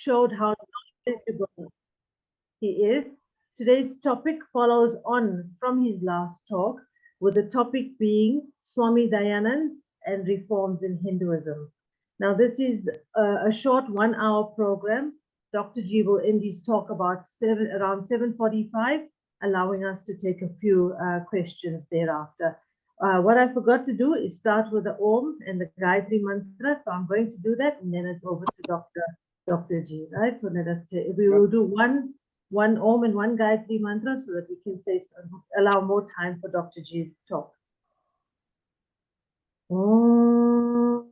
showed how knowledgeable he is. Today's topic follows on from his last talk, with the topic being Swami Dayanand and reforms in Hinduism. Now, this is a short 1 hour program. Dr. G will end his talk around 7:45, allowing us to take a few questions thereafter. What I forgot to do is start with the Om and the Gayatri Mantra, so I'm going to do that, and then it's over to Dr. G, right? So let us take, we will do one Om and one Gayatri Mantra so that we can allow more time for Dr. G's talk. Om.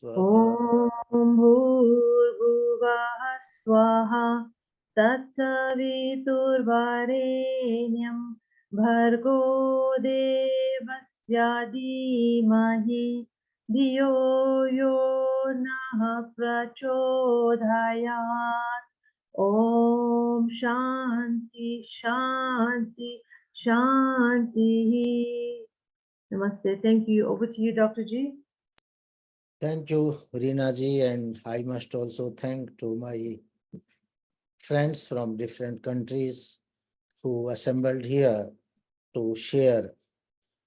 Om Bhurbhuvah Swaha Tatsaviturvarenyam Bhargo Devasya Dhimahi Dhiyo Yo Nah Prachodhayat. Om Shanti Shanti Shanti. Namaste. Thank you. Over to you, Dr. G. Thank you, Rinaji, and I must also thank to my friends from different countries who assembled here to share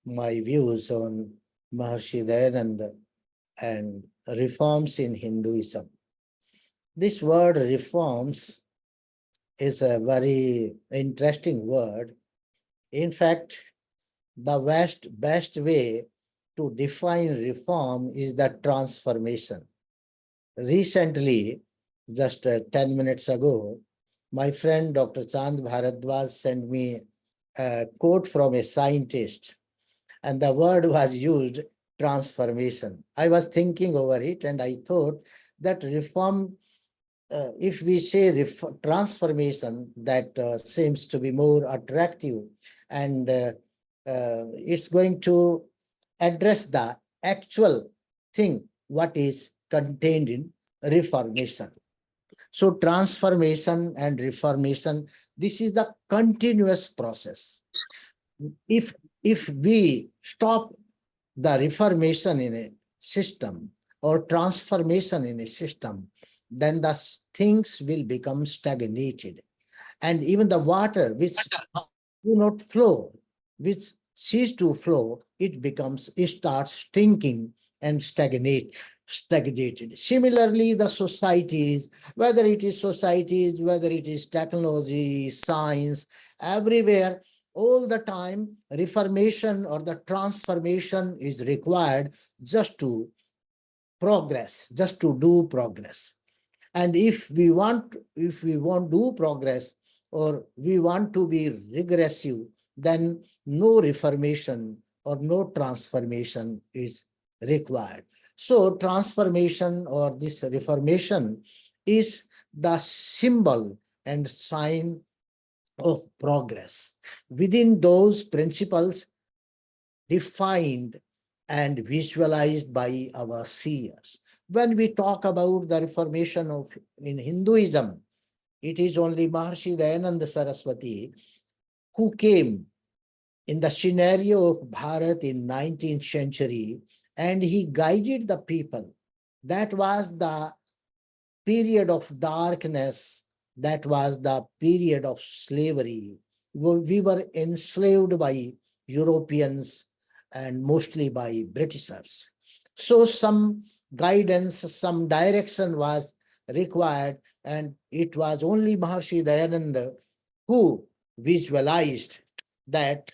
my views on Maharshi Dayanand and reforms in Hinduism. This word reforms is a very interesting word. In fact, the best way to define reform is the transformation. Recently, just 10 minutes ago, my friend Dr. Chand Bharadwaj sent me a quote from a scientist, and the word was used, transformation. I was thinking over it, and I thought that reform, if we say transformation, that seems to be more attractive, and it's going to address the actual thing, what is contained in reformation. So transformation and reformation, this is the continuous process. If we stop the reformation in a system or transformation in a system, then the things will become stagnated. And even the water which do not flow, which cease to flow, it starts stinking and stagnated. Similarly, the societies, whether it is technology, science, everywhere, all the time, reformation or the transformation is required just to progress, just to do progress. And if we want do progress, or we want to be regressive, then no reformation or no transformation is required. So transformation or this reformation is the symbol and sign of progress within those principles defined and visualized by our seers. When we talk about the reformation in Hinduism, it is only Maharshi Dayananda Saraswati who came in the scenario of Bharat in 19th century, and he guided the people. That was the period of darkness, that was the period of slavery. We were enslaved by Europeans and mostly by Britishers. So some guidance, some direction was required, and it was only Maharshi Dayananda who visualized that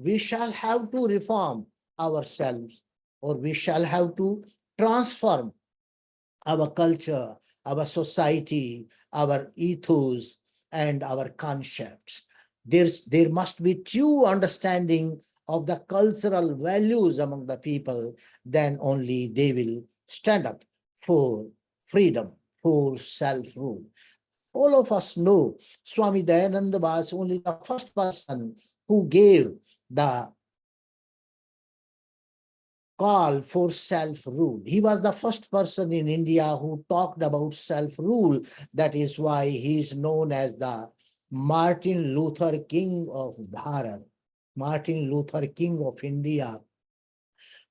we shall have to reform ourselves, or we shall have to transform our culture, our society, our ethos, and our concepts. There must be true understanding of the cultural values among the people, then only they will stand up for freedom, for self-rule. All of us know Swami Dayananda was only the first person who gave the call for self-rule. He was the first person in India who talked about self-rule. That is why he is known as the Martin Luther King of Bharat, Martin Luther King of India.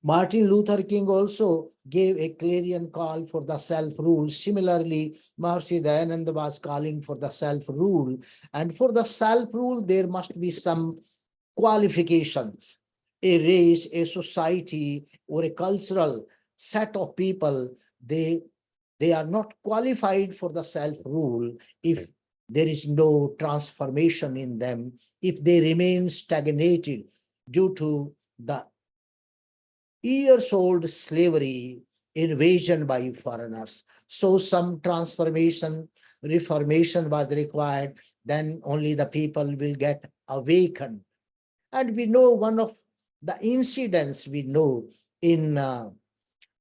Martin Luther King also gave a clarion call for the self-rule. Similarly, Maharishi Dayananda was calling for the self-rule. And for the self-rule, there must be some qualifications. A race, a society, or a cultural set of people, they are not qualified for the self-rule if there is no transformation in them, if they remain stagnated due to the years-old slavery, invasion by foreigners. So some transformation, reformation was required, then only the people will get awakened. And we know one of the incidents we know in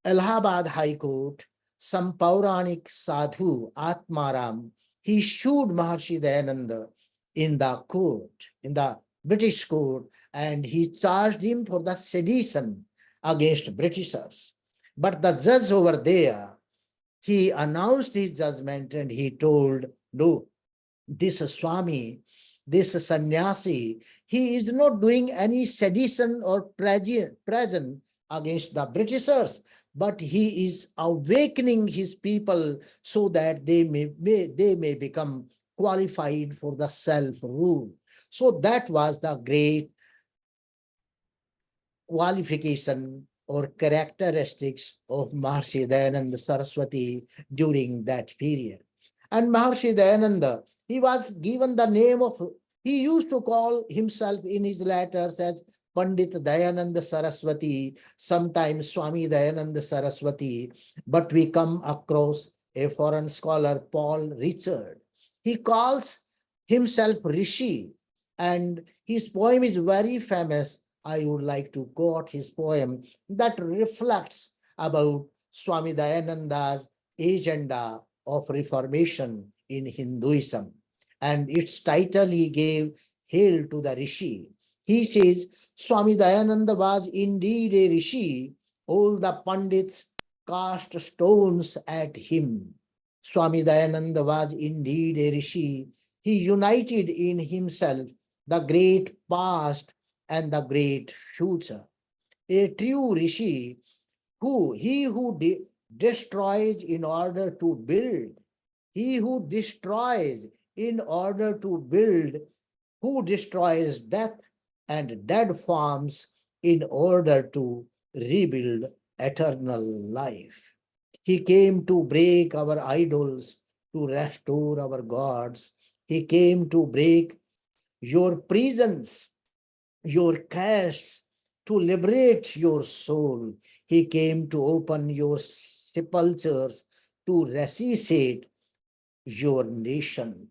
Allahabad High Court, some Pauranic sadhu, Atmaram, he sued Maharshi Dayananda in the court, in the British court, and he charged him for the sedition against Britishers. But the judge over there, he announced his judgment and he told, no, this Swami, this sannyasi, he is not doing any sedition or treason against the Britishers, but he is awakening his people so that they may become qualified for the self-rule. So that was the great qualification or characteristics of Maharshi Dayananda Saraswati during that period. And Maharshi Dayananda, he was given the name of, he used to call himself in his letters as Pandit Dayananda Saraswati, sometimes Swami Dayananda Saraswati, but we come across a foreign scholar, Paul Richard. He calls himself Rishi, and his poem is very famous. I would like to quote his poem that reflects about Swami Dayananda's agenda of reformation in Hinduism. And its title he gave, Hail to the Rishi. He says, Swami Dayananda was indeed a Rishi. All the Pandits cast stones at him. Swami Dayananda was indeed a Rishi. He united in himself the great past and the great future. A true Rishi, he who destroys in order to build, he who destroys in order to build, who destroys death and dead forms in order to rebuild eternal life. He came to break our idols, to restore our gods. He came to break your prisons, your castes, to liberate your soul. He came to open your sepulchres, to resuscitate your nation.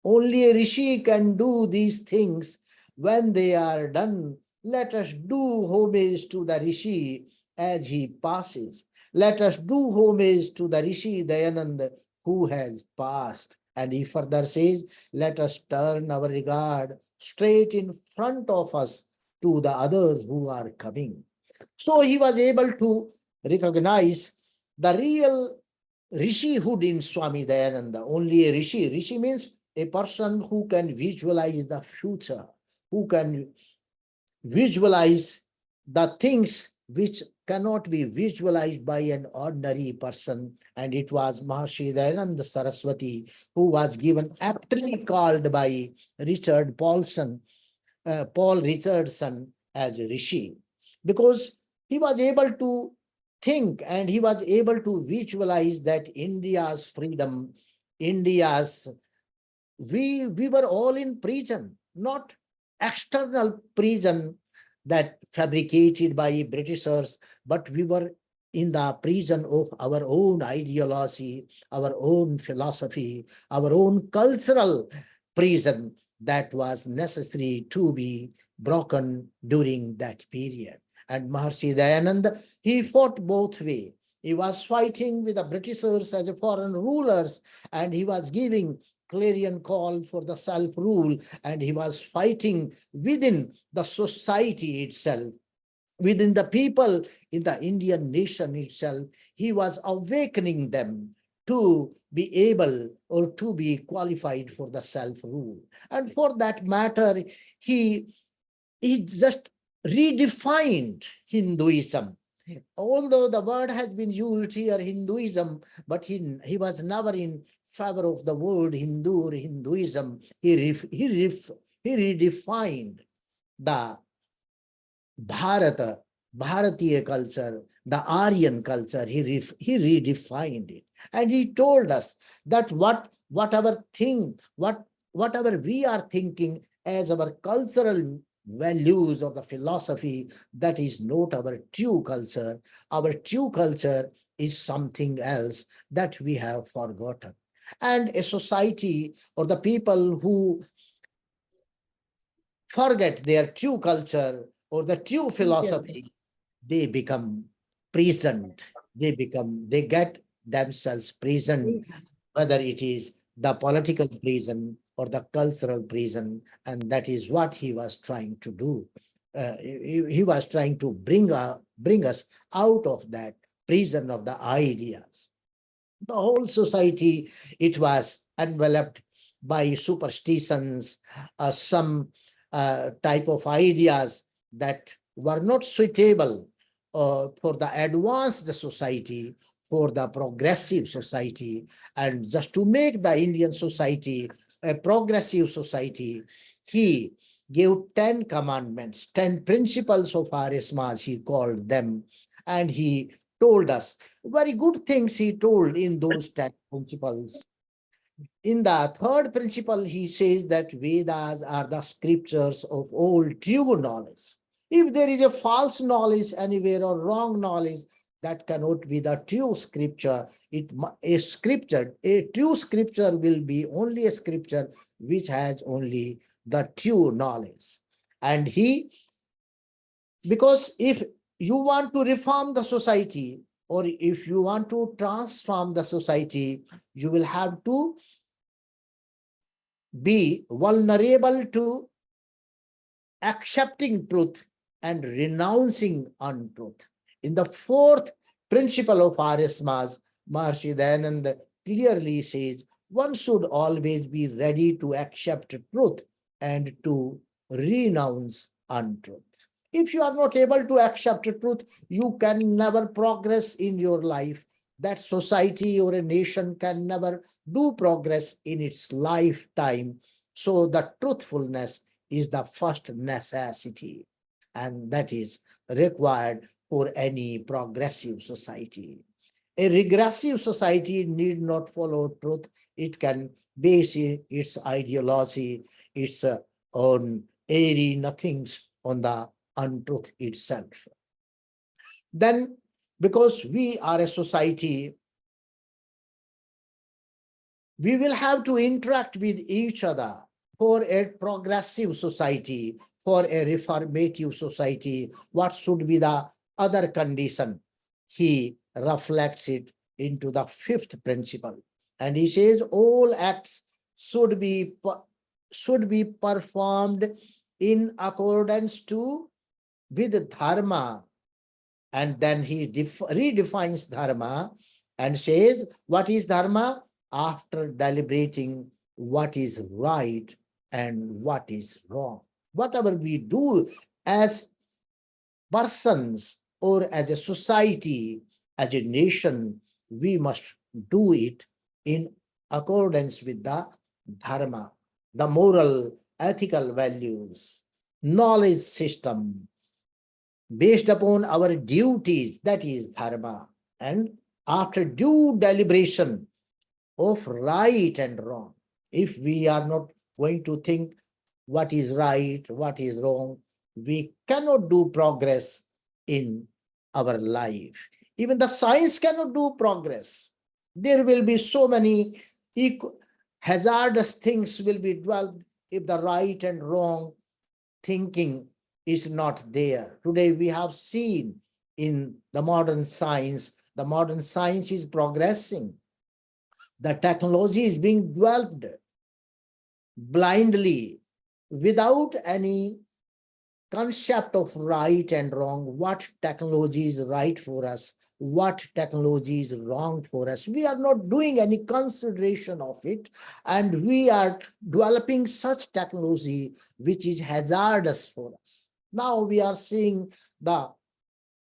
Only a rishi can do these things. When they are done, let us do homage to the rishi as he passes. Let us do homage to the rishi Dayanand who has passed. And he further says, let us turn our regard straight in front of us to the others who are coming. So he was able to recognize the real rishihood in Swami Dayananda. Only a rishi. Rishi means a person who can visualize the future, who can visualize the things which cannot be visualized by an ordinary person. And it was Maharshi Dayananda Saraswati who was given, aptly called by Richard Paulson, Paul Richardson, as a rishi, because he was able to think and he was able to visualize that India's freedom, India's, we were all in prison, not external prison that fabricated by Britishers, but we were in the prison of our own ideology, our own philosophy, our own cultural prison that was necessary to be broken during that period. And Maharshi Dayananda, he fought both ways. He was fighting with the Britishers as a foreign rulers, and he was giving clarion call for the self-rule, and he was fighting within the society itself, within the people in the Indian nation itself. He was awakening them to be able or to be qualified for the self-rule. And for that matter, he just redefined Hinduism Although the word has been used here, Hinduism, but he was never in favor of the word Hindu or Hinduism. He redefined the Bharata, Bharatiya culture, the Aryan culture. He redefined it. And he told us that whatever we are thinking as our cultural values or the philosophy, that is not our true culture. Our true culture is something else that we have forgotten. And a society or the people who forget their true culture or the true Yeah. philosophy, they become prisoned. They get themselves prisoned, whether it is the political prison or the cultural prison. And that is what he was trying to do. He was trying to bring us out of that prison of the ideas. The whole society, it was enveloped by superstitions, some type of ideas that were not suitable for the advanced society, for the progressive society. And just to make the Indian society a progressive society, he gave 10 commandments, 10 principles of Arismas, he called them. And he told us very good things he told in those 10 principles. In the third principle, he says that Vedas are the scriptures of all true knowledge. If there is a false knowledge anywhere or wrong knowledge, that cannot be the true scripture. A true scripture will be only a scripture which has only the true knowledge. And because if you want to reform the society, or if you want to transform the society, you will have to be vulnerable to accepting truth and renouncing untruth. In the fourth principle of Arismas, Maharishi Dayanand clearly says one should always be ready to accept truth and to renounce untruth. If you are not able to accept truth, you can never progress in your life. That society or a nation can never do progress in its lifetime. So the truthfulness is the first necessity, and that is required for any progressive society. A regressive society need not follow truth. It can base its ideology, its own airy nothings on the untruth itself. Then, because we are a society, we will have to interact with each other. For a progressive society, for a reformative society, what should be the other condition? He reflects it into the fifth principle. And he says all acts should be performed in accordance to with dharma. And then he redefines dharma and says, what is dharma? After deliberating what is right and what is wrong. Whatever we do as persons or as a society, as a nation, we must do it in accordance with the dharma, the moral, ethical values, knowledge system, based upon our duties, that is dharma. And after due deliberation of right and wrong, if we are not going to think what is right, what is wrong, we cannot do progress in our life. Even the science cannot do progress. There will be so many hazardous things will be developed if the right and wrong thinking is not there. Today we have seen in the modern science is progressing. The technology is being developed blindly without any concept of right and wrong, what technology is right for us, what technology is wrong for us. We are not doing any consideration of it, and we are developing such technology which is hazardous for us. Now we are seeing the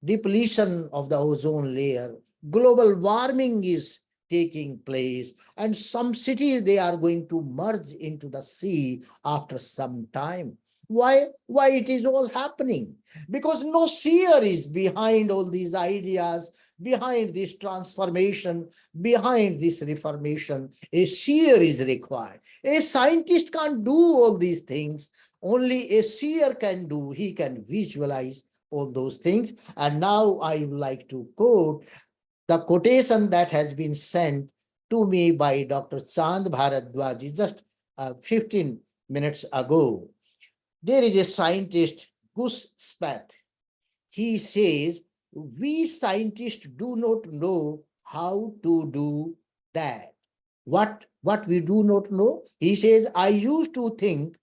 depletion of the ozone layer, global warming is taking place, and some cities they are going to merge into the sea after some time. Why it is all happening? Because no seer is behind all these ideas, behind this transformation, behind this reformation. A seer is required. A scientist can't do all these things. Only a seer can do. He can visualize all those things. And now I would like to quote the quotation that has been sent to me by Dr. Chand Bharadwaji just 15 minutes ago. There is a scientist, Gus Spath. He says, we scientists do not know how to do that. What we do not know? He says, I used to think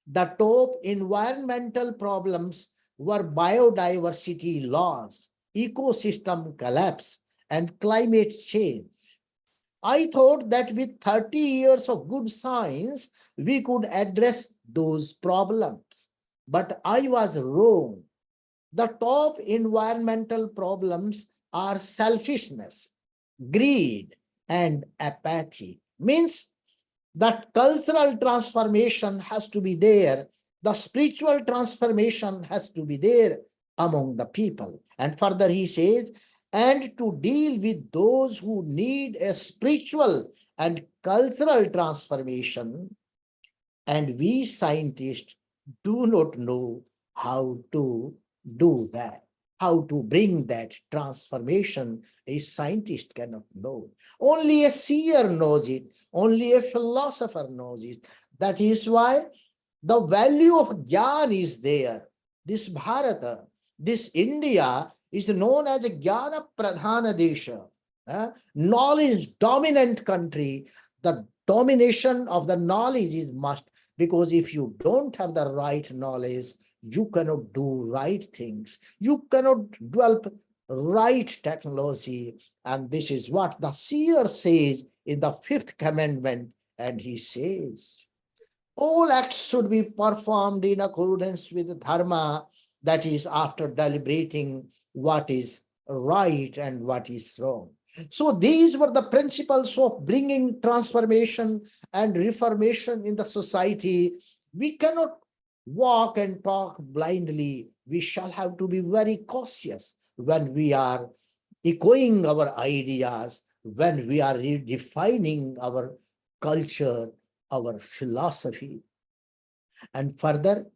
the top environmental problems were biodiversity loss, ecosystem collapse, and climate change. I thought that with 30 years of good science, we could address those problems. But I was wrong. The top environmental problems are selfishness, greed, and apathy. Means that cultural transformation has to be there, the spiritual transformation has to be there among the people. And further he says, and to deal with those who need a spiritual and cultural transformation, and we scientists do not know how to do that. How to bring that transformation, a scientist cannot know. Only a seer knows it. Only a philosopher knows it. That is why the value of Gyan is there. This Bharata, this India is known as a Jnana Pradhana Desha, knowledge dominant country. The domination of the knowledge is must, because if you don't have the right knowledge, you cannot do right things. You cannot develop right technology. And this is what the seer says in the fifth commandment. And he says, all acts should be performed in accordance with dharma, that is, after deliberating what is right and what is wrong. So these were the principles of bringing transformation and reformation in the society. We cannot walk and talk blindly. We shall have to be very cautious when we are echoing our ideas, when we are redefining our culture, our philosophy. And further,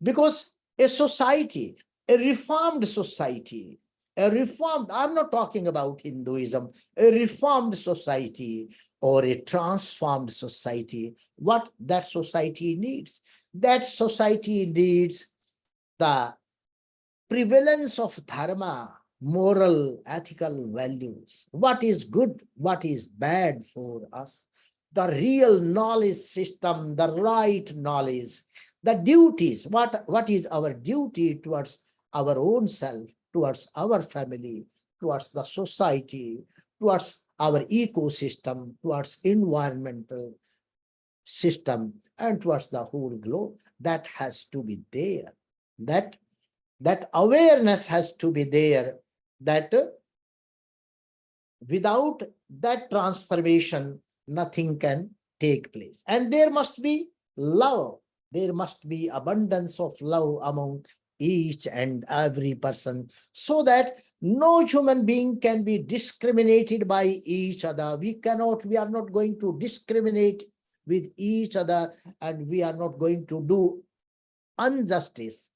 because a society, a reformed society, I'm not talking about Hinduism, a reformed society or a transformed society, what that society needs? That society needs the prevalence of dharma, moral, ethical values. What is good, what is bad for us? The real knowledge system, the right knowledge, the duties, what is our duty towards our own self, towards our family, towards the society, towards our ecosystem, towards environmental system, and towards the whole globe. That has to be there. That awareness has to be there, that without that transformation, nothing can take place. And there must be love. There must be abundance of love among each and every person, so that no human being can be discriminated by each other. We are not going to discriminate with each other, and we are not going to do injustice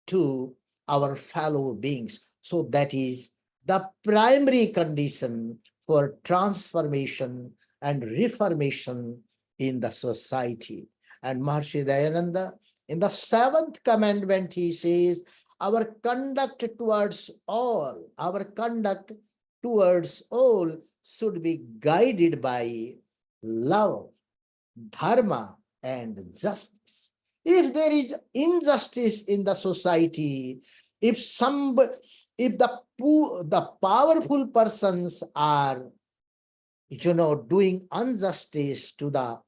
to our fellow beings. So that is the primary condition for transformation and reformation in the society. And Maharshi Dayananda, in the seventh commandment, he says, our conduct towards all should be guided by love, dharma, and justice. If there is injustice in the society, if the powerful persons are doing injustice to the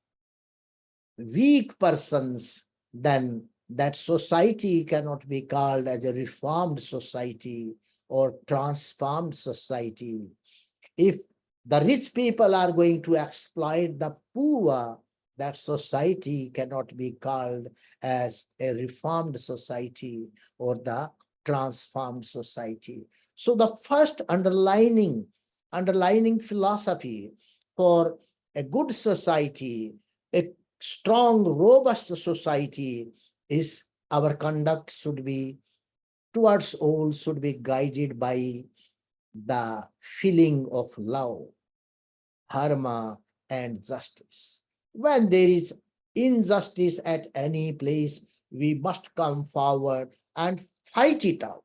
weak persons, then that society cannot be called as a reformed society or transformed society. If the rich people are going to exploit the poor, that society cannot be called as a reformed society or the transformed society. So the first underlining philosophy for a good society, a strong, robust society, is our conduct should be towards all should be guided by the feeling of love, dharma, and justice. When there is injustice at any place, we must come forward and fight it out.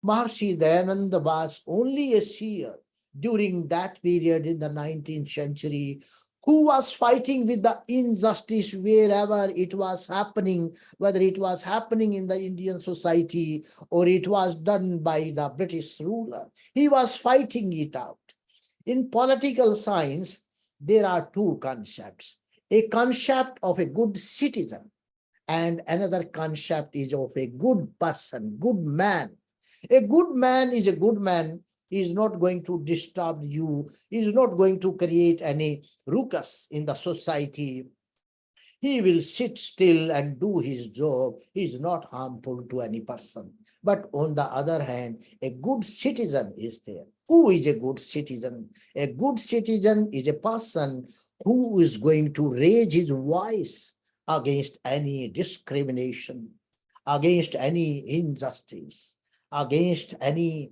Maharshi Dayananda was only a seer during that period in the 19th century who was fighting with the injustice wherever it was happening, whether it was happening in the Indian society or it was done by the British ruler. He was fighting it out. In political science, there are two concepts. A concept of a good citizen and another concept is of a good person, good man. A good man is a good man. He is not going to disturb you. He is not going to create any ruckus in the society. He will sit still and do his job. He is not harmful to any person. But on the other hand, a good citizen is there. Who is a good citizen? A good citizen is a person who is going to raise his voice against any discrimination, against any injustice, against any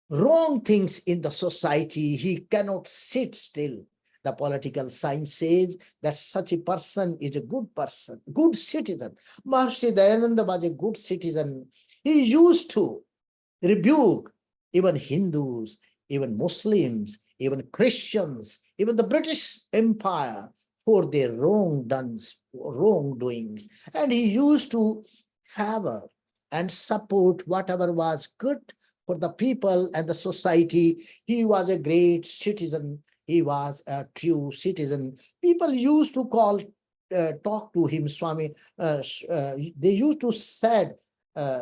wrong things in the society. He cannot sit still. The political science says that such a person is a good person, good citizen. Maharshi Dayananda was a good citizen. He used to rebuke even Hindus, even Muslims, even Christians, even the British Empire for their wrongdoings. And he used to favor and support whatever was good for the people and the society. He was a great citizen. He was a true citizen. People used to talk to him, Swami. They used to said,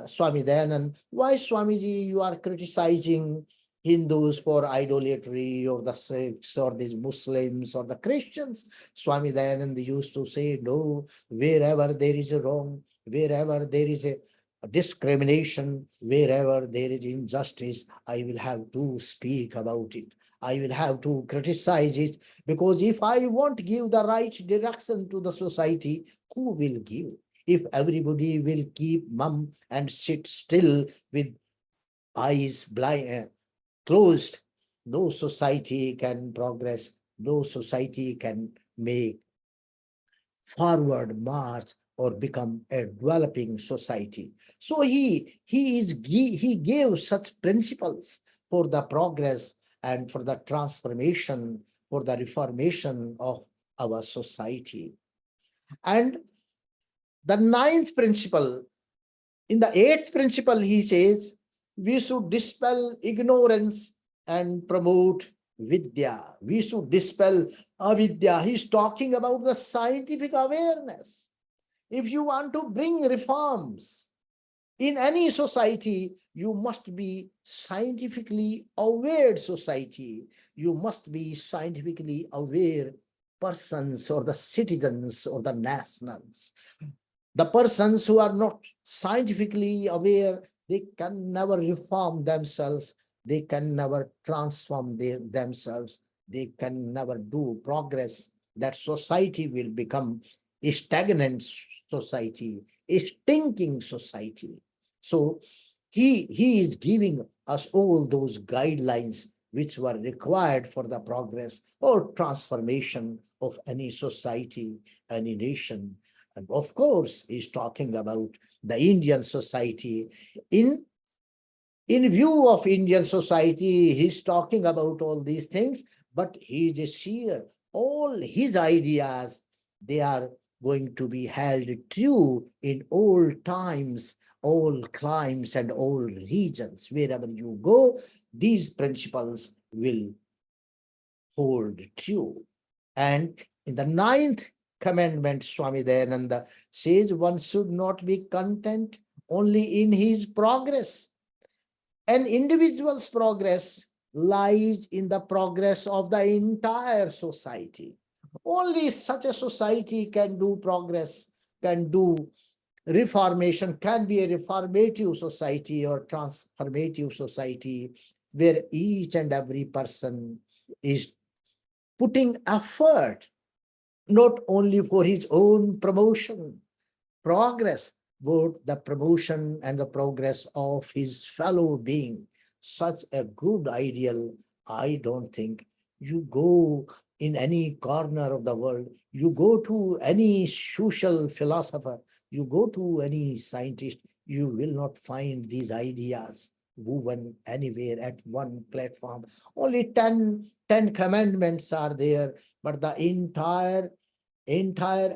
Swami Dayanand, why Swamiji you are criticizing Hindus for idolatry or the Sikhs or these Muslims or the Christians? Swami Dayanand used to say, no, wherever there is a wrong, wherever there is a discrimination, wherever there is injustice, I will have to speak about it. I will have to criticize it, because if I won't give the right direction to the society, who will give? If everybody will keep mum and sit still with eyes closed, no society can progress, no society can make forward march or become a developing society. So he gave such principles for the progress and for the transformation, for the reformation of our society. And the ninth principle, in the eighth principle, he says, we should dispel ignorance and promote vidya. We should dispel avidya. He's talking about the scientific awareness. If you want to bring reforms in any society, you must be scientifically aware society. You must be scientifically aware persons or the citizens or the nationals. The persons who are not scientifically aware, they can never reform themselves. They can never transform themselves. They can never do progress. That society will become a stagnant society, a stinking society. So he is giving us all those guidelines which were required for the progress or transformation of any society, any nation. And of course, he's talking about the Indian society. In view of Indian society, he's talking about all these things, but he is a seer. All his ideas, they are going to be held true in all times, all climes, and all regions. Wherever you go, these principles will hold true. And in the ninth commandment, Swami Dayananda says one should not be content only in his progress. An individual's progress lies in the progress of the entire society. Only such a society can do progress, can do reformation, can be a reformative society or transformative society where each and every person is putting effort not only for his own promotion, progress, but the promotion and the progress of his fellow being. Such a good ideal, I don't think you go in any corner of the world, you go to any social philosopher, you go to any scientist, you will not find these ideas woven anywhere at one platform. Only 10 commandments are there, but the entire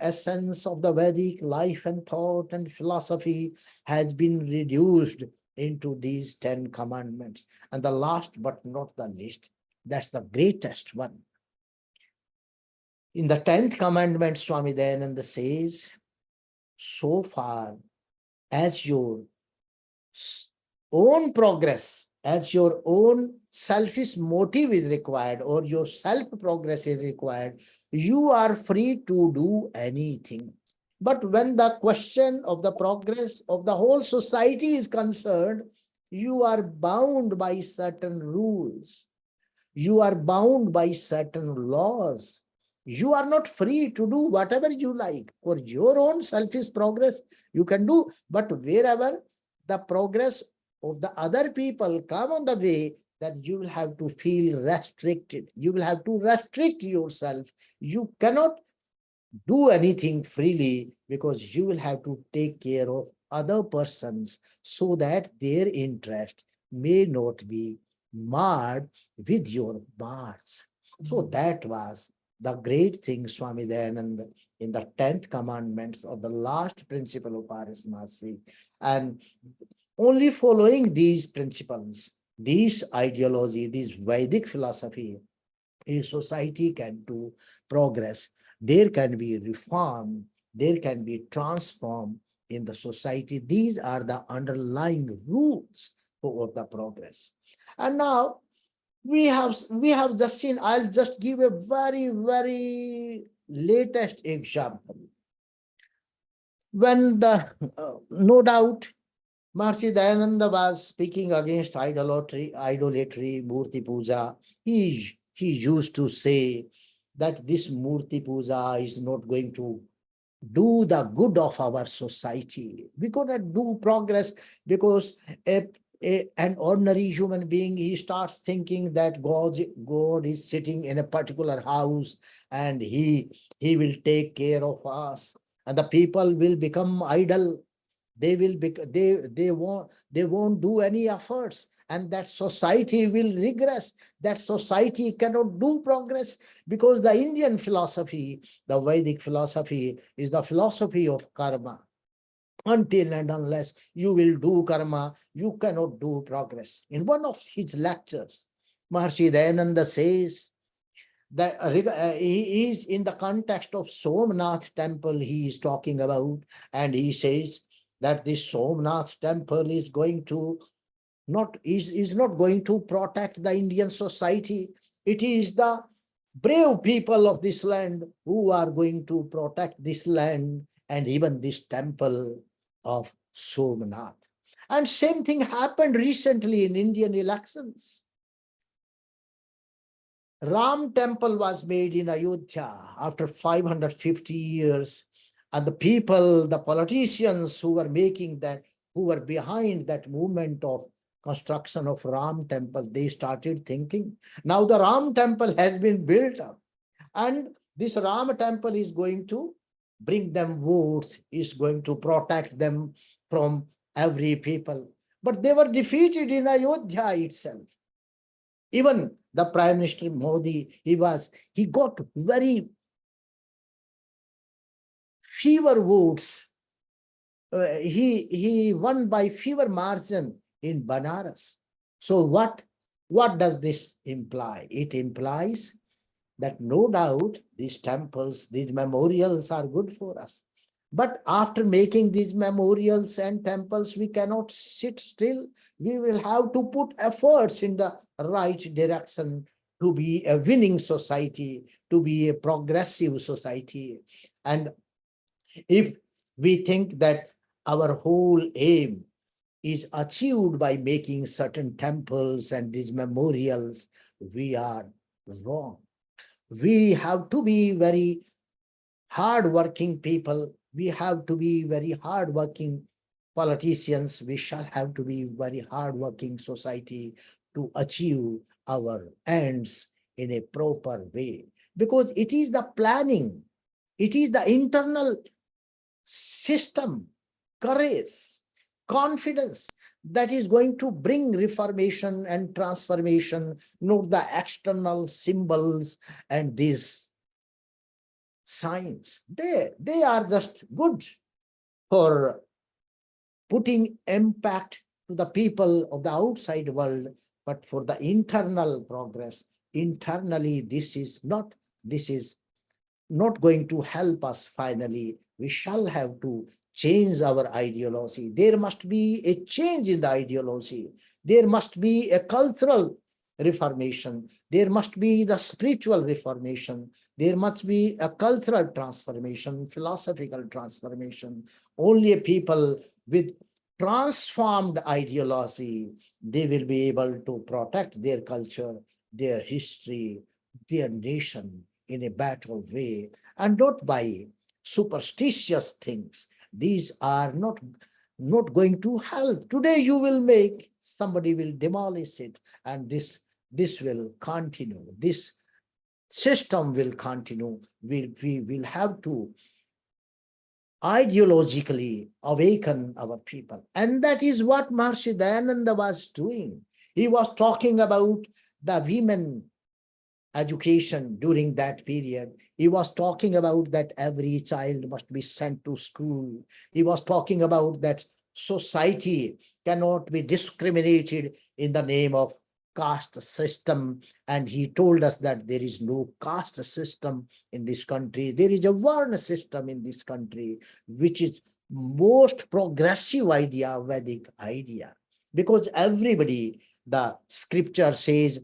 essence of the Vedic life and thought and philosophy has been reduced into these 10 commandments. And the last but not the least, that's the greatest one. In the 10th commandment, Swami Dayananda says, so far as your own progress, as your own selfish motive is required or your self progress is required, you are free to do anything. But when the question of the progress of the whole society is concerned, you are bound by certain rules. You are bound by certain laws. You are not free to do whatever you like. For your own selfish progress, you can do, but wherever the progress of the other people come on the way, that you will have to feel restricted. You will have to restrict yourself. You cannot do anything freely because you will have to take care of other persons so that their interest may not be marred with your marks. So that was the great thing, Swami Dayananda, in the 10th commandments or the last principle of Parismasi. And only following these principles, these ideology, this Vedic philosophy, a society can do progress. There can be reform, there can be transform in the society. These are the underlying rules for the progress. And now we have just seen, I'll just give a very latest example. When no doubt Maharishi Dayananda was speaking against idolatry, Murti Puja. He used to say that this Murti Puja is not going to do the good of our society. We cannot do progress because an ordinary human being, he starts thinking that God is sitting in a particular house and he will take care of us. And the people will become idle. They won't do any efforts, and that society will regress. That society cannot do progress because the Indian philosophy, the Vedic philosophy, is the philosophy of karma. Until and unless you will do karma, you cannot do progress. In one of his lectures, Maharishi Dayananda says that he is in the context of Somnath temple he is talking about, and he says that this Somnath temple is going to is not going to protect the Indian society. It is the brave people of this land who are going to protect this land and even this temple of Somnath. And same thing happened recently in Indian elections. Ram temple was made in Ayodhya after 550 years. And the people, the politicians who were making that, who were behind that movement of construction of Ram temple, they started thinking, now the Ram temple has been built up. And this Ram temple is going to bring them votes, is going to protect them from every people. But they were defeated in Ayodhya itself. Even the Prime Minister Modi, he got very fewer votes. He won by fewer margin in Banaras. So what does this imply? It implies that no doubt these temples, these memorials are good for us. But after making these memorials and temples, we cannot sit still. We will have to put efforts in the right direction to be a winning society, to be a progressive society. And if we think that our whole aim is achieved by making certain temples and these memorials, we are wrong. We have to be very hard-working people. We have to be very hard-working politicians. We shall have to be very hard-working society to achieve our ends in a proper way. Because it is the planning, it is the internal system, courage, confidence that is going to bring reformation and transformation, not the external symbols and these signs. They are just good for putting impact to the people of the outside world, but for the internal progress, internally, this is not going to help us finally. We shall have to change our ideology. There must be a change in the ideology. There must be a cultural reformation. There must be the spiritual reformation. There must be a cultural transformation, philosophical transformation. Only a people with transformed ideology, they will be able to protect their culture, their history, their nation in a better way, and not by superstitious things. These are not going to help. Today you will make, somebody will demolish it, and this will continue. This system will continue. We will have to ideologically awaken our people. And that is what Maharishi Dayananda was doing. He was talking about the women education during that period. He was talking about that every child must be sent to school. He was talking about that society cannot be discriminated in the name of caste system. And he told us that there is no caste system in this country. There is a Varna system in this country, which is most progressive idea, Vedic idea. Because everybody, the scripture says,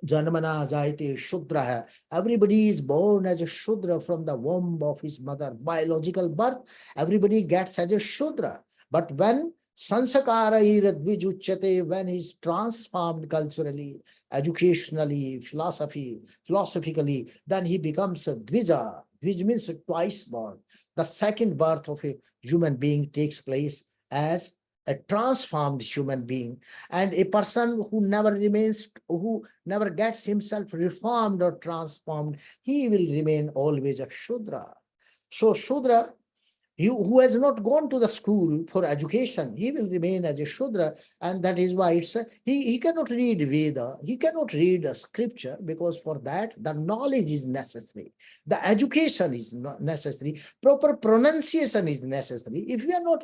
Janmana Jayate Shudra. Everybody is born as a Shudra from the womb of his mother. Biological birth, everybody gets as a Shudra. But when Sansakara Dvijuchate, when he's transformed culturally, educationally, philosophically, then he becomes a Dvija. Dvij means twice born. The second birth of a human being takes place as a transformed human being, and a person who never gets himself reformed or transformed, he will remain always a Shudra. So Shudra, who has not gone to the school for education, he will remain as a Shudra, and that is why he cannot read Veda, he cannot read a scripture, because for that the knowledge is necessary, the education is not necessary, proper pronunciation is necessary. If we are not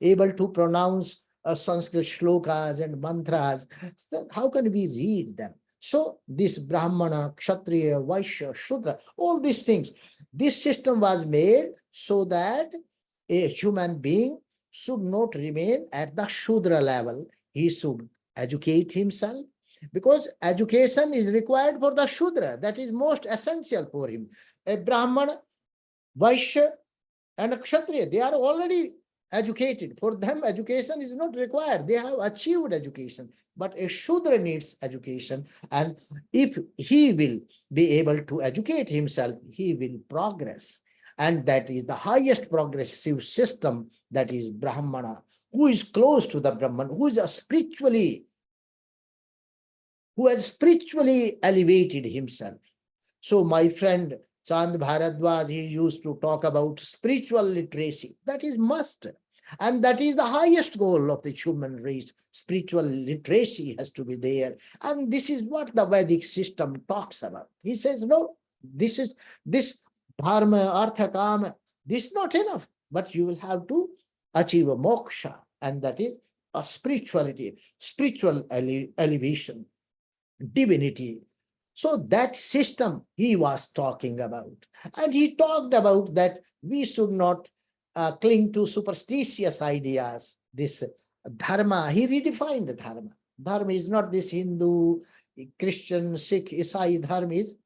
able to pronounce Sanskrit shlokas and mantras, so how can we read them? So this Brahmana, Kshatriya, Vaishya, Shudra, all these things, this system was made so that a human being should not remain at the Shudra level. He should educate himself, because education is required for the Shudra. That is most essential for him. A Brahmana, Vaishya, and a Kshatriya, they are already educated. For them, education is not required. They have achieved education. But a Shudra needs education. And if he will be able to educate himself, he will progress. And that is the highest progressive system, that is Brahmana, who is close to the Brahman, who has spiritually elevated himself. So my friend Chand Bharadwaj, he used to talk about spiritual literacy. That is must. And that is the highest goal of the human race. Spiritual literacy has to be there. And this is what the Vedic system talks about. He says, no, this dharma, artha, kama, this is not enough. But you will have to achieve a moksha. And that is a spirituality, spiritual elevation, divinity. So that system he was talking about. And he talked about that we should not cling to superstitious ideas. This dharma, he redefined dharma. Dharma is not this Hindu, Christian, Sikh, Isai. Dharma is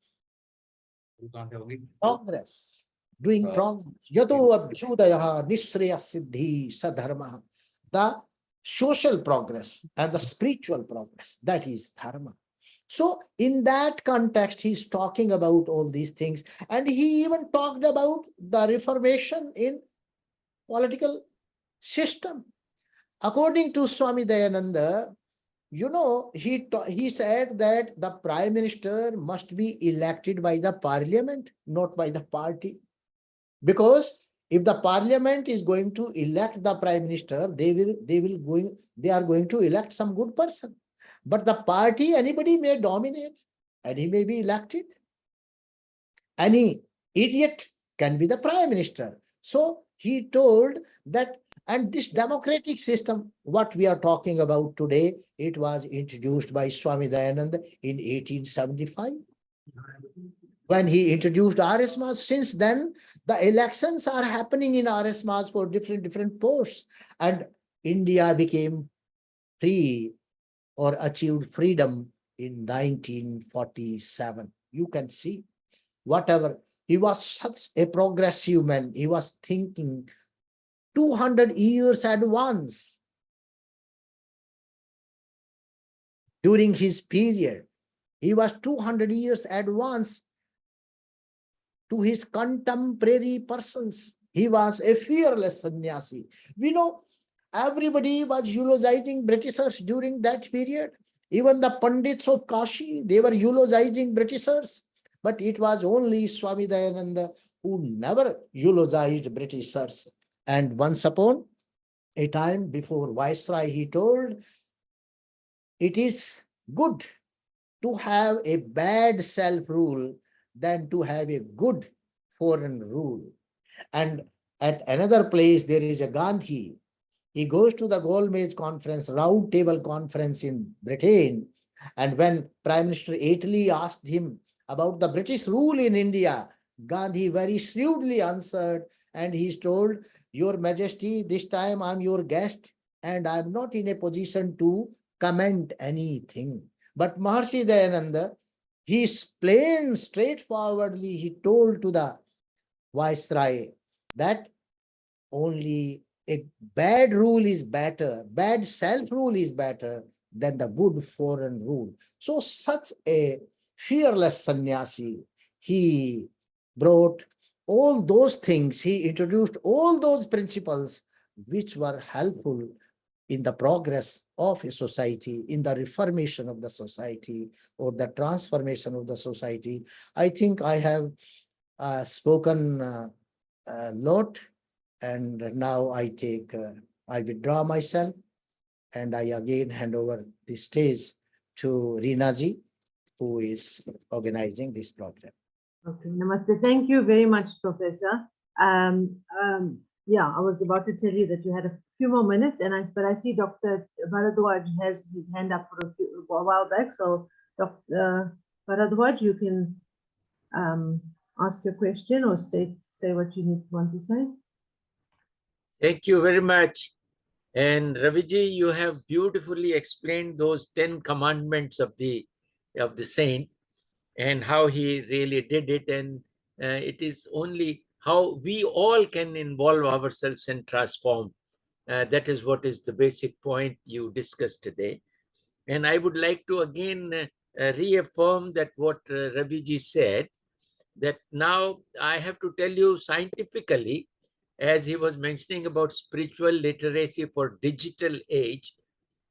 progress, doing progress. Yato abhyudaya nishraya siddhi sadharma. The social progress and the spiritual progress, that is dharma. So in that context, he's talking about all these things. And he even talked about the reformation in political system. According to Swami Dayananda, he said that the prime minister must be elected by the parliament, not by the party. Because if the parliament is going to elect the prime minister, they are going to elect some good person. But the party, anybody may dominate and he may be elected. Any idiot can be the prime minister. So he told that, and this democratic system, what we are talking about today, it was introduced by Swami Dayanand in 1875. When he introduced RS since then, the elections are happening in RS for different posts. And India became free or achieved freedom in 1947. You can see whatever. He was such a progressive man. He was thinking 200 years advance during his period. He was 200 years advance to his contemporary persons. He was a fearless sannyasi. We know everybody was eulogizing Britishers during that period. Even the Pandits of Kashi, they were eulogizing Britishers. But it was only Swami Dayananda who never eulogized Britishers. And once upon a time before Viceroy, he told, it is good to have a bad self-rule than to have a good foreign rule. And at another place, there is a Gandhi. He goes to the Golmage conference, round table conference in Britain. And when Prime Minister Italy asked him about the British rule in India, Gandhi very shrewdly answered, and he's told, Your Majesty, this time I'm your guest and I'm not in a position to comment anything. But Maharshi Dayananda, he's plain, straightforwardly, he told to the Viceroy that only a bad rule is better, bad self-rule is better than the good foreign rule. So such a fearless sannyasi, he brought all those things, he introduced all those principles which were helpful in the progress of a society, in the reformation of the society or the transformation of the society. I think I have spoken a lot, and now I withdraw myself and I again hand over the stage to Rinaji, who is organizing this program. Okay, namaste. Thank you very much, Professor. Yeah, I was about to tell you that you had a few more minutes, but I see Dr. Bharadwaj has his hand up for a while back. So, Dr. Bharadwaj, you can ask your question or say what you want to say. Thank you very much. And Raviji, you have beautifully explained those 10 commandments of the saint and how he really did it. And it is only how we all can involve ourselves and transform. That is what is the basic point you discussed today. And I would like to again reaffirm that what Raviji said, that now I have to tell you scientifically, as he was mentioning about spiritual literacy for digital age,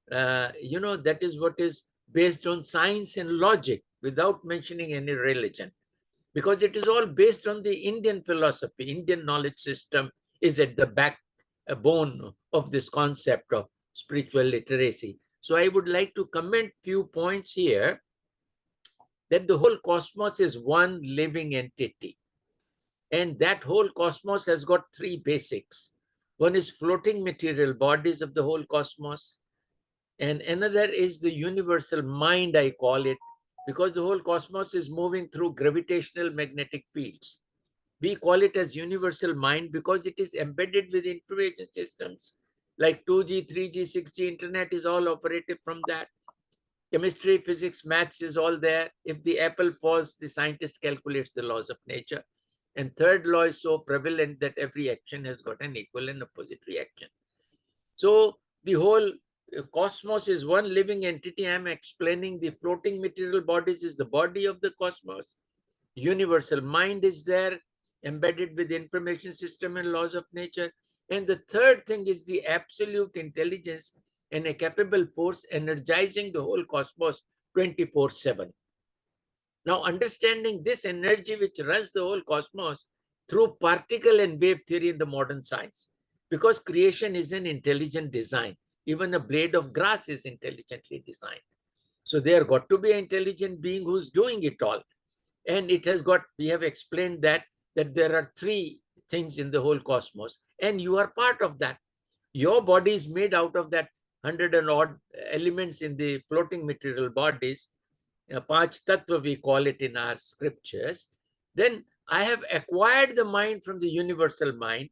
that is what is based on science and logic without mentioning any religion, because it is all based on the Indian philosophy. Indian knowledge system is at the backbone of this concept of spiritual literacy. So I would like to comment few points here, that the whole cosmos is one living entity. And that whole cosmos has got three basics. One is floating material bodies of the whole cosmos. And another is the universal mind, I call it, because the whole cosmos is moving through gravitational magnetic fields. We call it as universal mind because it is embedded with information systems like 2G, 3G, 6G, internet is all operative from that. Chemistry, physics, maths is all there. If the apple falls, the scientist calculates the laws of nature. And third law is so prevalent that every action has got an equal and opposite reaction. So the whole cosmos is one living entity. I'm explaining the floating material bodies is the body of the cosmos. Universal mind is there, embedded with information system and laws of nature. And the third thing is the absolute intelligence and a capable force energizing the whole cosmos 24/7. Now, understanding this energy which runs the whole cosmos through particle and wave theory in the modern science, because creation is an intelligent design. Even a blade of grass is intelligently designed. So there got to be an intelligent being who's doing it all. And it has got, we have explained that there are three things in the whole cosmos, and you are part of that. Your body is made out of that 100 and odd elements in the floating material bodies. Panch Tattva, we call it in our scriptures. Then I have acquired the mind from the universal mind,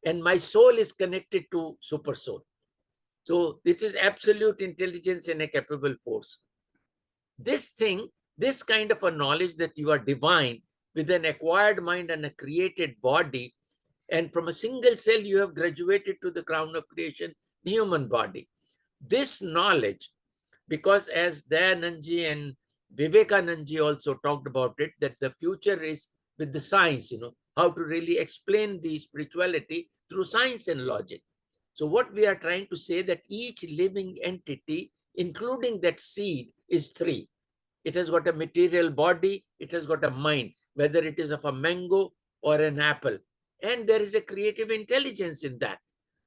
and my soul is connected to super soul. So it is absolute intelligence and a capable force. This thing, this kind of a knowledge that you are divine with an acquired mind and a created body, and from a single cell you have graduated to the crown of creation, the human body. This knowledge, because as Dayanand and Vivekanand also talked about it, that the future is with the science, how to really explain the spirituality through science and logic. So what we are trying to say that each living entity, including that seed, is three. It has got a material body, it has got a mind, whether it is of a mango or an apple. And there is a creative intelligence in that.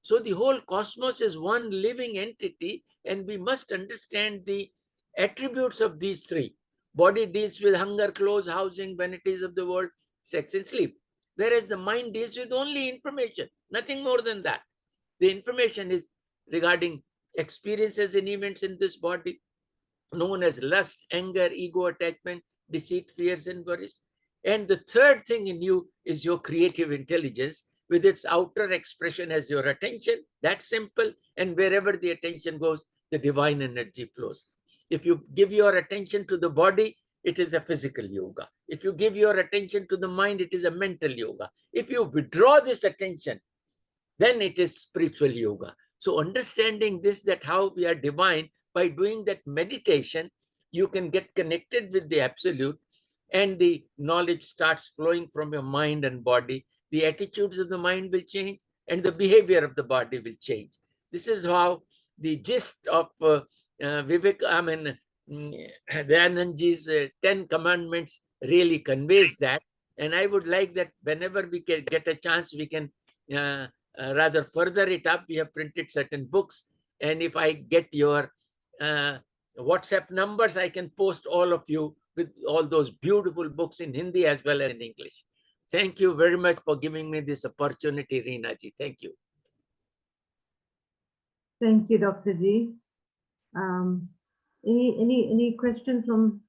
So the whole cosmos is one living entity, and we must understand the attributes of these three. Body deals with hunger, clothes, housing, vanities of the world, sex and sleep. Whereas the mind deals with only information, nothing more than that. The information is regarding experiences and events in this body, known as lust, anger, ego, attachment, deceit, fears, and worries. And the third thing in you is your creative intelligence, with its outer expression as your attention. That's simple. And wherever the attention goes, the divine energy flows. If you give your attention to the body, it is a physical yoga. If you give your attention to the mind, it is a mental yoga. If you withdraw this attention, then it is spiritual yoga. So understanding this, that how we are divine, by doing that meditation, you can get connected with the absolute, and the knowledge starts flowing from your mind and body. The attitudes of the mind will change, and the behavior of the body will change. This is how the gist of Dayanandji's 10 commandments really conveys that. And I would like that whenever we can get a chance, we can rather further it up. We have printed certain books, and if I get your WhatsApp numbers, I can post all of you with all those beautiful books in Hindi as well as in English. Thank you very much for giving me this opportunity, Reena ji. Thank you. Thank you, Dr. Ji. Any questions from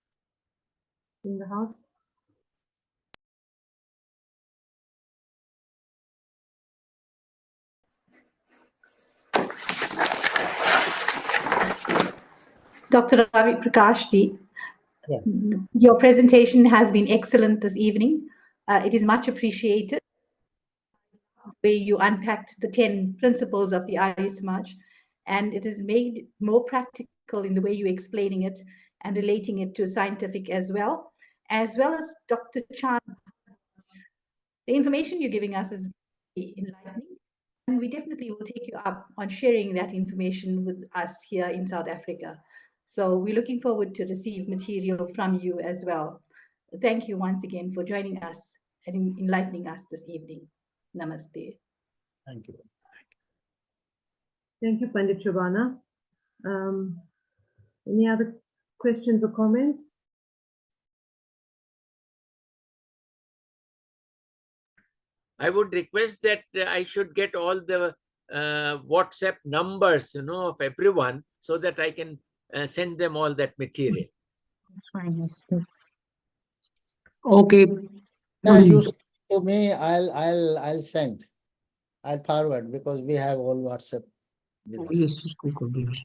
in the house? Dr. Ravi Prakash ji, Yeah. your presentation has been excellent this evening. It is much appreciated where you unpacked the 10 principles of the Arya Samaj, and it is made more practical in the way you're explaining it and relating it to scientific as well as Dr. Chan. The information you're giving us is very enlightening, and we definitely will take you up on sharing that information with us here in South Africa. So we're looking forward to receive material from you as well. Thank you once again for joining us and enlightening us this evening. Namaste. Thank you. Thank you, Pandit Shabana. Any other questions or comments? I would request that I should get all the WhatsApp numbers, of everyone, so that I can send them all that material. Fine, yes, good. Okay, Yeah, good you evening. send to me, I'll send. I'll forward because we have all WhatsApp with us. Yes, yes, good, good, yes.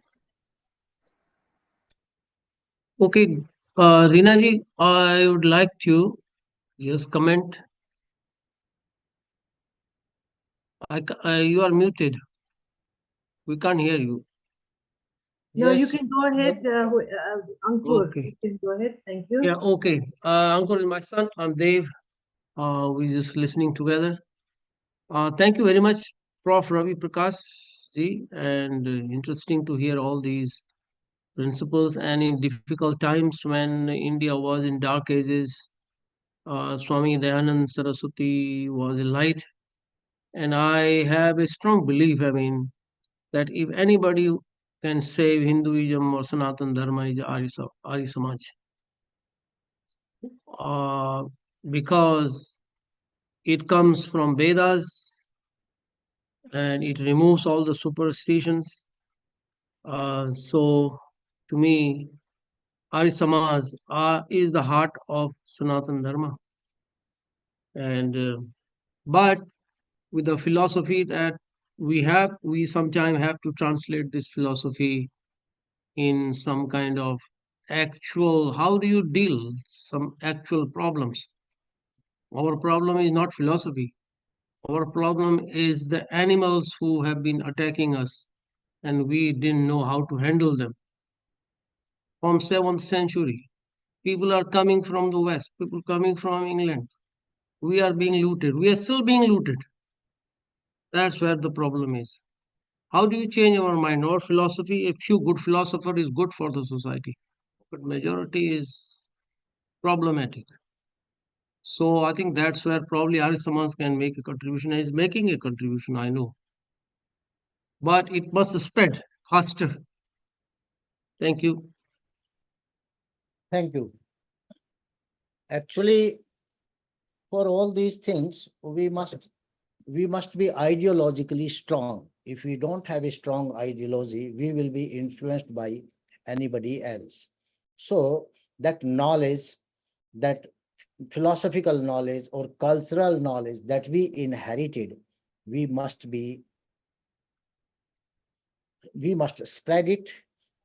Okay, Reena ji, I would like to just comment. You are muted. We can't hear you. No, you Yes. can go ahead, Ankur. You Okay. can go ahead. Thank you. Yeah, okay. Uncle is my son. I'm Dave. We're just listening together. Thank you very much, Prof. Ravi Prakash ji, and interesting to hear all these principles. And in difficult times when India was in dark ages, Swami Dayanand Saraswati was a light. And I have a strong belief, I mean, that if anybody can save Hinduism or Sanatan Dharma is Arya Samaj. Uh, because it comes from Vedas and it removes all the superstitions. So to me, Arya Samaj is the heart of Sanatan Dharma. And but with the philosophy that we sometimes have to translate this philosophy in some kind of actual, how do you deal some actual problems. Our problem is not philosophy. Our problem is the animals who have been attacking us and we didn't know how to handle them. From 7th century, people are coming from the west, people coming from England. We are being looted. We are still being looted. That's where the problem is. How do you change our mind? Our philosophy, a few good philosopher is good for the society, but majority is problematic. So I think that's where probably Arya Samaj can make a contribution and is making a contribution, I know. But it must spread faster. Thank you. Thank you. Actually, for all these things, we must be ideologically strong. If we don't have a strong ideology, we will be influenced by anybody else. So that knowledge, that philosophical knowledge or cultural knowledge that we inherited, we must be we must spread it,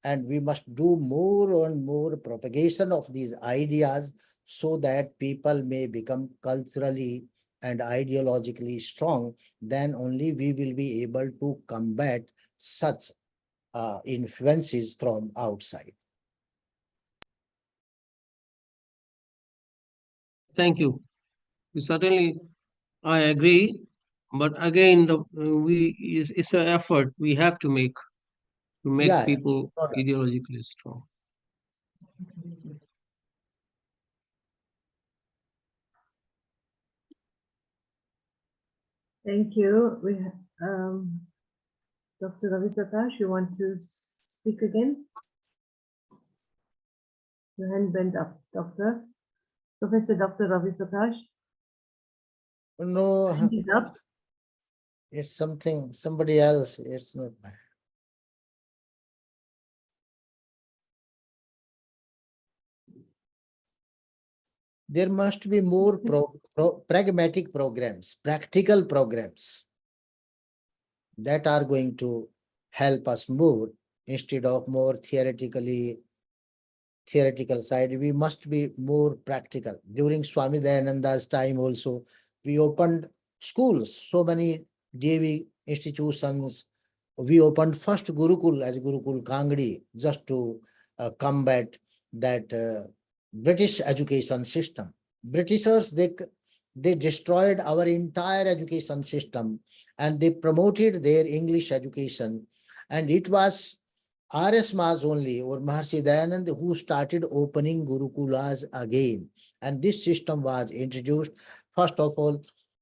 and we must do more and more propagation of these ideas so that people may become culturally and ideologically strong. Then only we will be able to combat such influences from outside. Thank you. Certainly, I agree. But again, it's an effort we have to make Yeah, yeah. people No doubt. ideologically strong. Thank you. Dr. Ravi Prakash, you want to speak again? Your hand went up, Doctor. Professor Dr. Ravi Prakash, No, hand is up. it's somebody else. It's not. There must be more pragmatic programs, practical programs that are going to help us more instead of more theoretical side. We must be more practical. During Swami Dayananda's time also, we opened schools, so many Devi institutions. We opened first Gurukul as Gurukul Kangdi just to combat that British education system. Britishers, they destroyed our entire education system and they promoted their English education. And it was R.S. Mas only or Maharshi Dayanand who started opening Gurukulas again. And this system was introduced, first of all,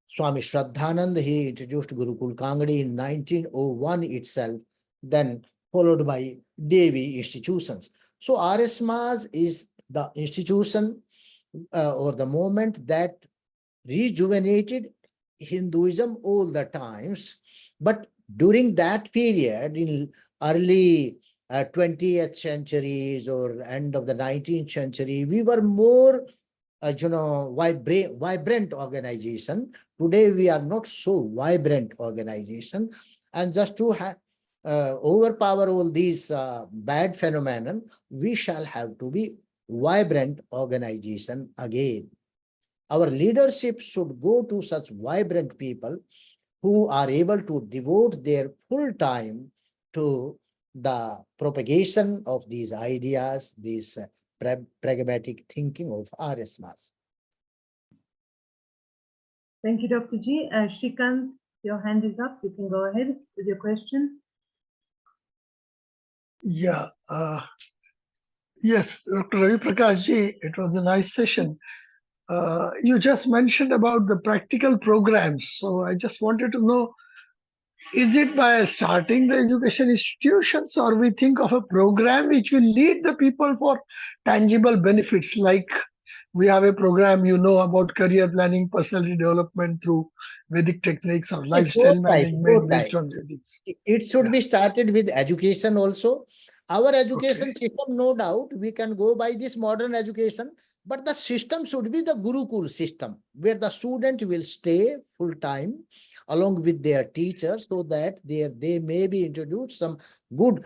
Swami Shraddhanand, he introduced Gurukul Kangadi in 1901 itself, then followed by Devi institutions. So R.S. Mas is the institution or the moment that rejuvenated Hinduism all the times. But during that period, in early 20th centuries or end of the 19th century, we were more vibrant organization. Today we are not so vibrant organization, and just to overpower all these bad phenomenon, we shall have to be vibrant organization again. Our leadership should go to such vibrant people who are able to devote their full time to the propagation of these ideas, these pragmatic thinking of Arya Samaj. Thank you, Dr. G. Shrikant, your hand is up. You can go ahead with your question. Yeah. Yes, Dr. Ravi Prakash ji, it was a nice session. You just mentioned about the practical programs. So I just wanted to know, is it by starting the education institutions, or we think of a program which will lead the people for tangible benefits, like we have a program, about career planning, personality development through Vedic techniques, or lifestyle Both types, management both based types. on Vedics. It should Yeah. be started with education also. Our education Okay. system, no doubt, we can go by this modern education, but the system should be the Gurukul system, where the student will stay full time along with their teachers, so that they may be introduced some good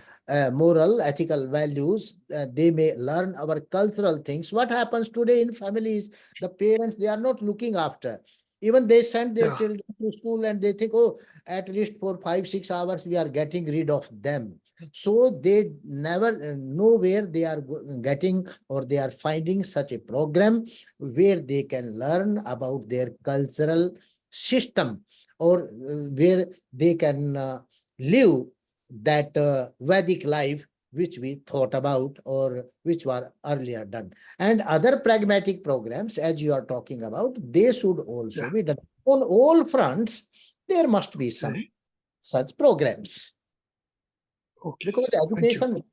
moral, ethical values. They may learn our cultural things. What happens today in families, the parents, they are not looking after. Even they send their Yeah. children to school and they think, oh, at least for 5-6 hours we are getting rid of them. So they never know where they are getting, or they are finding such a program where they can learn about their cultural system, or where they can live that Vedic life which we thought about, or which were earlier done. And other pragmatic programs, as you are talking about, they should also Yeah. be done on all fronts. There must be some Okay. such programs, Okay. because Thank you.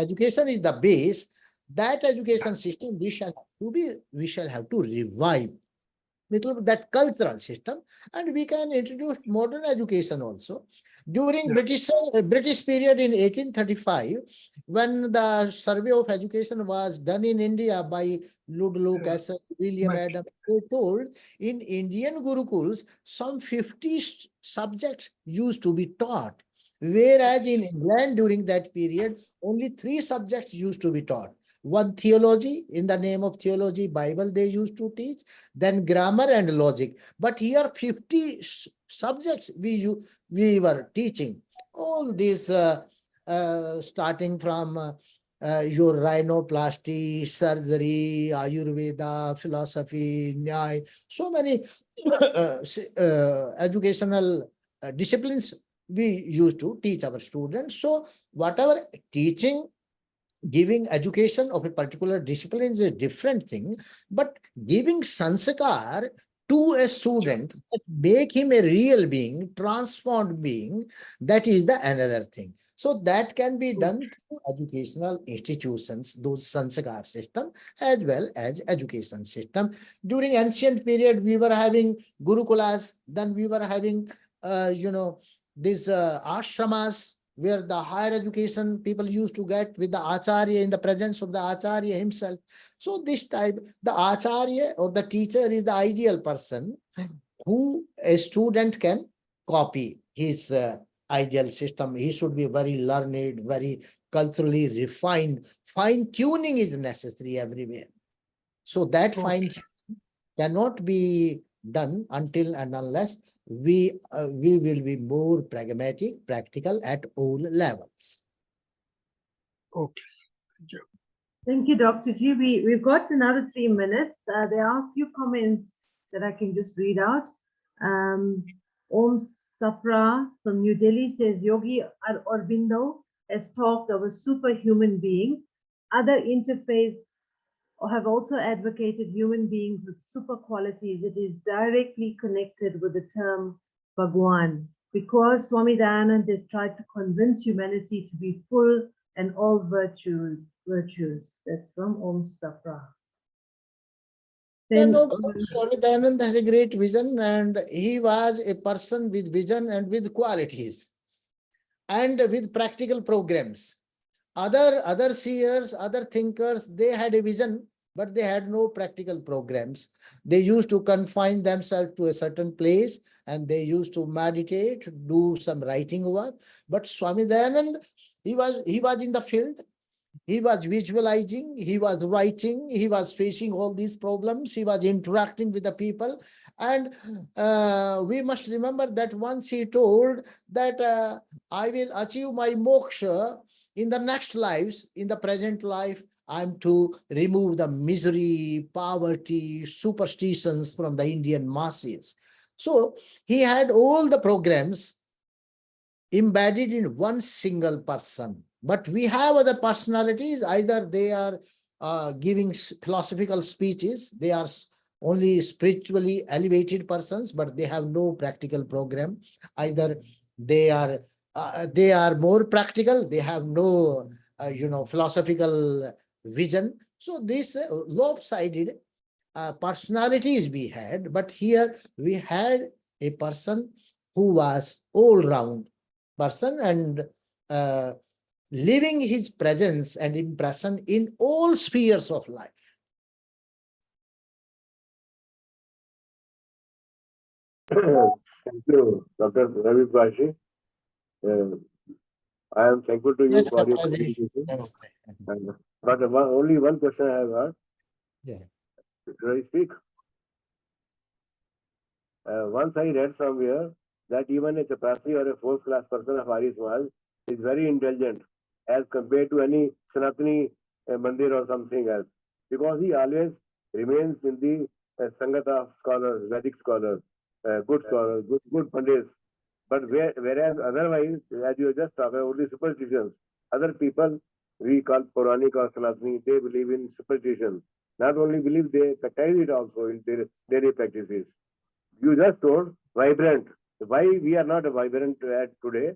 education is the base. That education system we shall have to revive that cultural system, and we can introduce modern education also. During Yeah. British period in 1835, when the survey of education was done in India by Ludlow, Yeah. William But Adams, they told in Indian Gurukuls some 50 subjects used to be taught, whereas in England during that period only 3 subjects used to be taught. One, theology, in the name of theology, Bible they used to teach, then grammar and logic. But here 50 subjects we were teaching. All these starting from your rhinoplasty, surgery, Ayurveda, philosophy, Nyay, so many educational disciplines we used to teach our students. So whatever teaching, giving education of a particular discipline is a different thing, but giving sanskar to a student, make him a real being, transformed being, that is the another thing. So that can be done through educational institutions, those sanskar system, as well as education system. During ancient period, we were having gurukulas, then we were having these ashramas, where the higher education people used to get with the acharya, in the presence of the acharya himself. So this type, the acharya or the teacher is the ideal person who a student can copy his ideal system. He should be very learned, very culturally refined. Fine tuning is necessary everywhere. So that fine cannot be done until and unless we will be more pragmatic, practical at all levels. okay. Thank you. Thank you, Dr. G. We've got another 3 minutes. There are a few comments that I can just read out. Om Sapra from New Delhi says, Yogi Aurobindo has talked of a superhuman being. Other interfaiths have also advocated human beings with super qualities. It is directly connected with the term Bhagwan, because Swami Dayanand has tried to convince humanity to be full and all virtues. That's from Om Sapra. Then, Swami Dayanand has a great vision, and he was a person with vision and with qualities and with practical programs. Other seers, other thinkers, they had a vision, but they had no practical programs. They used to confine themselves to a certain place and they used to meditate, do some writing work. But Swami Dayanand, he was in the field. He was visualizing, he was writing, he was facing all these problems, he was interacting with the people. And we must remember that once he told that I will achieve my moksha in the next lives, in the present life, I'm to remove the misery, poverty, superstitions from the Indian masses. So he had all the programs embedded in one single person. But we have other personalities, either they are giving philosophical speeches, they are only spiritually elevated persons, but they have no practical program. Either they are more practical, they have no philosophical vision. So this lopsided personalities we had, but here we had a person who was all round person and leaving his presence and impression in all spheres of life. Thank you, Dr. Ravi Prashi. I am thankful to you Yes, for your Prakash. presentation. Namaste. But only one question I have got. Yeah. Should I speak? Once I read somewhere that even a chaprasi or a fourth class person of Arya Samaj is very intelligent as compared to any Sanatani mandir or something else, because he always remains in the Sangat of scholars, Vedic scholars, good scholars, good pandits. But whereas otherwise, as you just talked about the superstitions, other people we call Puranic or Sanatani, they believe in superstition. Not only believe, they practice it also in their daily practices. You just told vibrant. Why we are not vibrant at today?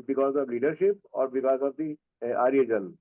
Because of leadership or because of the Aryajan?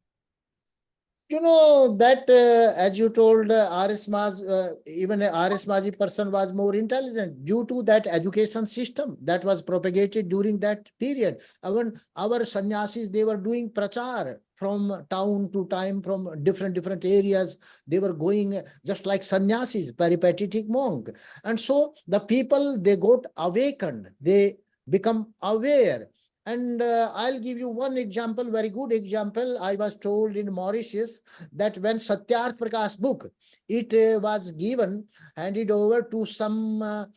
You know that as you told even a Arismaji person was more intelligent due to that education system that was propagated during that period. Our sannyasis, they were doing prachar from town to time, from different areas. They were going just like sannyasis, peripatetic monk. And so the people, they got awakened, they become aware. And I'll give you one example, very good example. I was told in Mauritius that when Satyarth Prakash book, it was handed over to some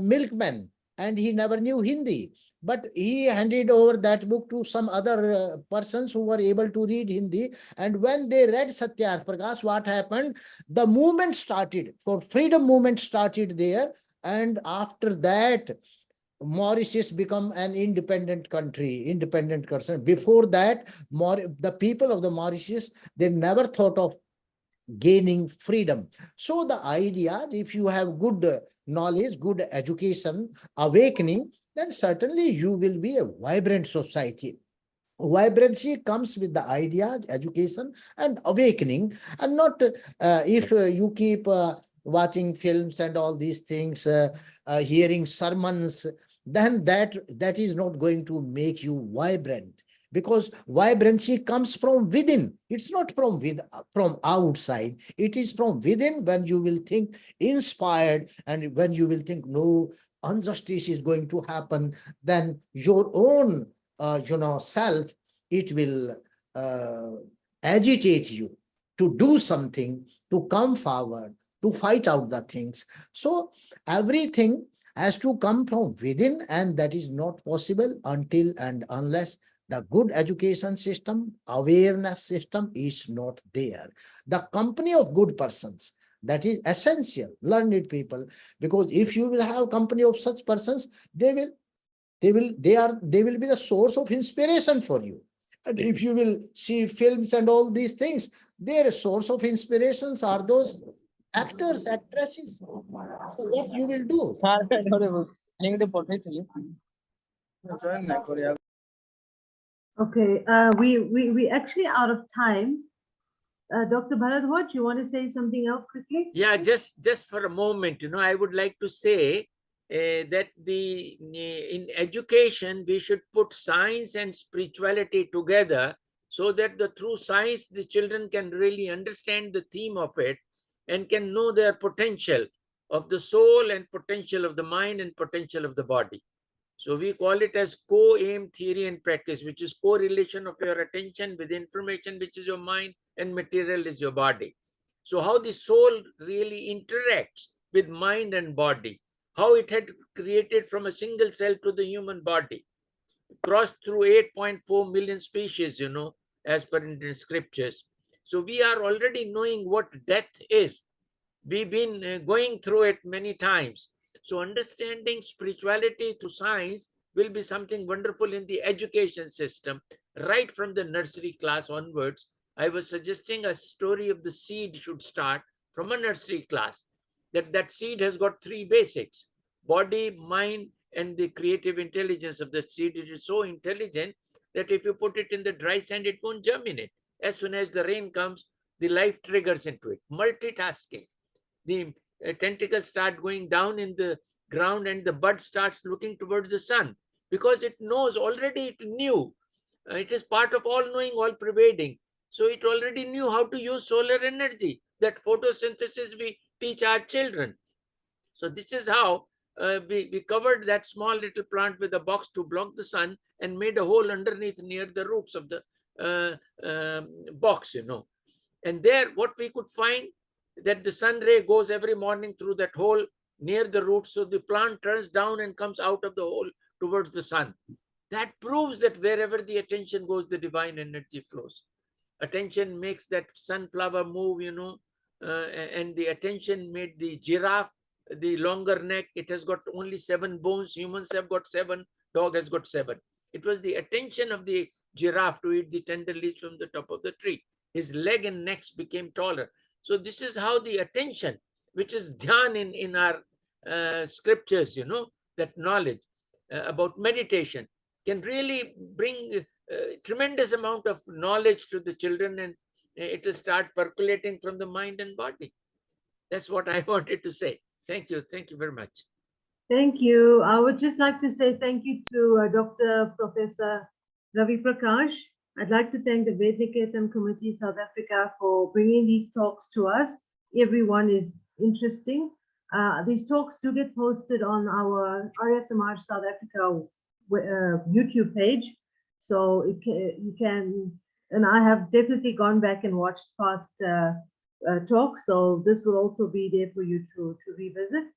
milkman, and he never knew Hindi. But he handed over that book to some other persons who were able to read Hindi. And when they read Satyarth Prakash, what happened? The movement started, for freedom movement started there. And after that, Mauritius become an independent country, independent person. Before that, the people of the Mauritius, they never thought of gaining freedom. So the idea, if you have good knowledge, good education, awakening, then certainly you will be a vibrant society. Vibrancy comes with the idea, education, and awakening, and not if you keep watching films and all these things, hearing sermons, then that is not going to make you vibrant, because vibrancy comes from within. It's not from outside. It is from within. When you will think inspired and when you will think no injustice is going to happen, then your own self, it will agitate you to do something, to come forward, to fight out the things. So everything has to come from within, and that is not possible until and unless the good education system, awareness system is not there. The company of good persons, that is essential, learned people, because if you will have company of such persons, they will be the source of inspiration for you. And if you will see films and all these things, their source of inspirations are those actors, actresses. So what you will do? Okay, we actually out of time. Dr. Bharadwaj, you want to say something else quickly? Yeah, just for a moment, I would like to say that in education we should put science and spirituality together so that through science, the children can really understand the theme of it and can know their potential of the soul and potential of the mind and potential of the body. So we call it as co-aim theory and practice, which is correlation of your attention with information, which is your mind, and material is your body. So how the soul really interacts with mind and body, how it had created from a single cell to the human body, crossed through 8.4 million species, as per in the scriptures. So we are already knowing what death is. We've been going through it many times. So understanding spirituality through science will be something wonderful in the education system, right from the nursery class onwards. I was suggesting a story of the seed should start from a nursery class. That seed has got three basics: body, mind, and the creative intelligence of the seed. It is so intelligent that if you put it in the dry sand, it won't germinate. As soon as the rain comes, the life triggers into it. Multitasking. The tentacles start going down in the ground and the bud starts looking towards the sun, because it knows already, it knew. It is part of all knowing, all pervading. So it already knew how to use solar energy. That photosynthesis we teach our children. So this is how we covered that small little plant with a box to block the sun and made a hole underneath near the roots of the box, And there, what we could find, that the sun ray goes every morning through that hole near the roots. So the plant turns down and comes out of the hole towards the sun. That proves that wherever the attention goes, the divine energy flows. Attention makes that sunflower move, and the attention made the giraffe, the longer neck. It has got only 7 bones. Humans have got 7. Dog has got 7. It was the attention of the giraffe to eat the tender leaves from the top of the tree. His leg and necks became taller. So this is how the attention, which is dhyan in our scriptures, that knowledge about meditation can really bring tremendous amount of knowledge to the children, and it will start percolating from the mind and body. That's what I wanted to say. Thank you. Thank you very much. Thank you. I would just like to say thank you to Dr. Professor Ravi Prakash. I'd like to thank the Vedniketan Committee South Africa for bringing these talks to us. Everyone is interesting. These talks do get posted on our Arya Samaj South Africa YouTube page. So you can, and I have definitely gone back and watched past talks. So this will also be there for you to revisit.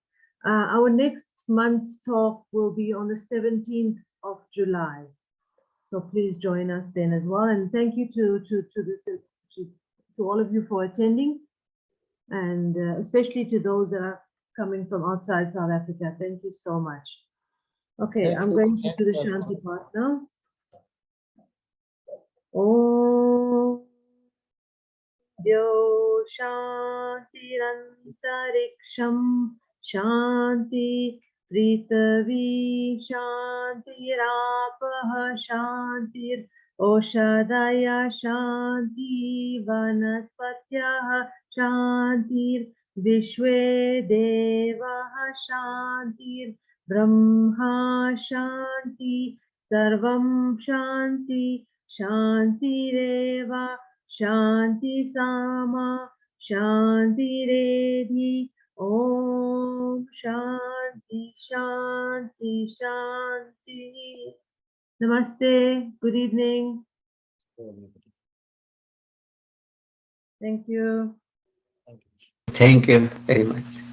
Our next month's talk will be on the 17th of July. So please join us then as well. And thank you to all of you for attending, and especially to those that are coming from outside South Africa. Thank you so much. Okay, I'm going to do the Shanti part now. Om Dyo Shanti Antariksham Shanti Prithvi Shanti Rapah Shantir Oshadaya Shanti Vanaspatya Shantir Vishwe Deva Shantir Brahma Shanti Sarvam Shanti Shantireva Shanti Sama Shanti Redhi Om Shanti Shanti Shanti. Namaste. Good evening. Thank you. Thank you very much.